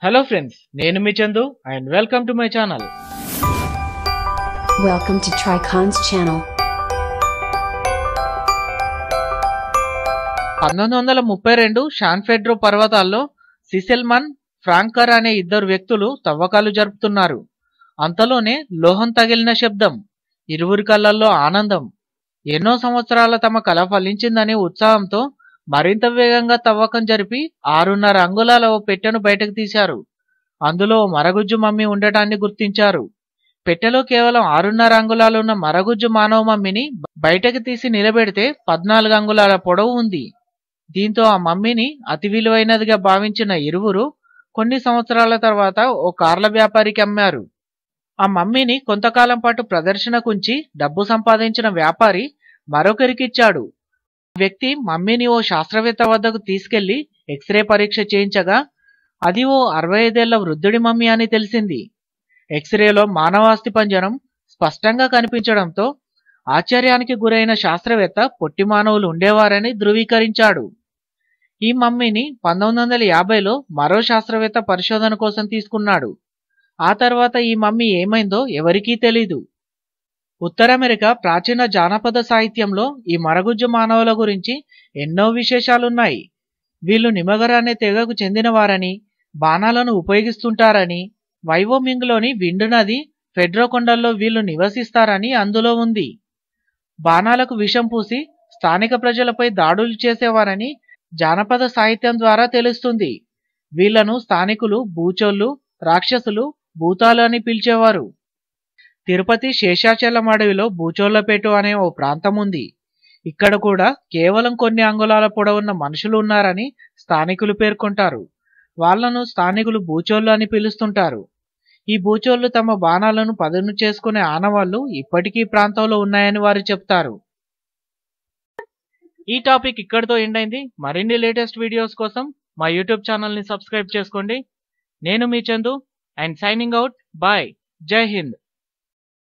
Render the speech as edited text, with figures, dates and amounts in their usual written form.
Hello friends, నేను మీ Chandu and welcome to my channel. Welcome to Tricon's channel. 1932 San Pedro పర్వతాల్లో సిసెల్మన్, ఫ్రాంకర్ అనే ఇద్దరు వ్యక్తులు తవ్వకాలు జరుపుతున్నారు. అంతలోనే లోహం తగిలిన శబ్దం, ఇరువురి కళ్ళల్లో ఆనందం. ఎన్నో సంవత్సరాల తమ కల ఫలించిందనే ఉత్సాహంతో మరింత వేగంగా తవ్వకం జరిపి 6.5 అంగుళాల ఓ పెట్టెను బయటకు తీశారు. అందులో మరగుజ్జు మమ్మీ ఉండటాన్ని గుర్తించారు. పెట్టెలో కేవలం 6.5 అంగుళాలున్న మరగుజ్జు మానవ మమ్మీని బయటకు తీసి నిలబెడితే 14 అంగుళాల పొడవు ఉంది. దీంతో ఆ మమ్మీని అతి విలువైనదిగా భావించిన ఇరువురు కొన్ని సంవత్సరాల తర్వాత ఓ కార్ల వ్యాపారికి అమ్మారు. ఆ మమ్మీని కొంతకాలం పాటు ప్రదర్శనకుంచి డబ్బు సంపాదించిన వ్యాపారి మరొకరికిచ్చాడు. వ్యక్తి మమ్మీని ఓ శాస్త్రవేత్త వద్దకు తీసుకెళ్లి ఎక్స్రే పరీక్ష చేయించగా అది ఓ 65 ఏళ్ల వృద్ధుడి మమ్మీ అని తెలిసింది. ఎక్స్రేలో మానవాస్థి పంజరం స్పష్టంగా కనిపించడంతో ఆశ్చర్యానికి గురైన శాస్త్రవేత్త పొట్టి మానవులు ఉండేవారని ధృవీకరించాడు. ఈ మమ్మీని 1950లో మరో శాస్త్రవేత్త పరిశోధన కోసం తీసుకున్నాడు. ఆ తర్వాత ఈ మమ్మీ ఏమైందో ఎవరికీ తెలీదు. ఉత్తర అమెరికా ప్రాచీన జానపద సాహిత్యంలో ఈ మరగుజ్జు మానవుల గురించి ఎన్నో విశేషాలున్నాయి. వీళ్ళు నిమగర్ అనే తెగకు చెందినవారని, బాణాలను ఉపయోగిస్తుంటారని, వైవోమింగ్లోని విండ్ నది, ఫెడ్రో కొండల్లో వీళ్ళు నివసిస్తారని అందులో ఉంది. బాణాలకు విషం పూసి స్థానిక ప్రజలపై దాడులు చేసేవారని జానపద సాహిత్యం ద్వారా తెలుస్తుంది. వీళ్లను స్థానికులు భూచోళ్ళు, రాక్షసులు, భూతాలు అని పిలిచేవారు. తిరుపతి శేషాచలం అడవిలో భూచోళ్లపేట అనే ఓ ప్రాంతం ఉంది. ఇక్కడ కూడా కేవలం కొన్ని అంగుళాల పొడవున్న మనుషులు ఉన్నారని స్థానికులు పేర్కొంటారు. వాళ్లను స్థానికులు భూచోళ్ళు అని పిలుస్తుంటారు. ఈ భూచోళ్ళు తమ బాణాలను పదును చేసుకునే ఆనవాళ్లు ఇప్పటికీ ప్రాంతంలో ఉన్నాయని వారు చెప్తారు. ఈ టాపిక్ ఇక్కడితో ఎండ్ అయింది. మరిన్ని లేటెస్ట్ వీడియోస్ కోసం మా యూట్యూబ్ ఛానల్ని సబ్స్క్రైబ్ చేసుకోండి. నేను మీ Chandu and signing out. Bye. జై హింద్.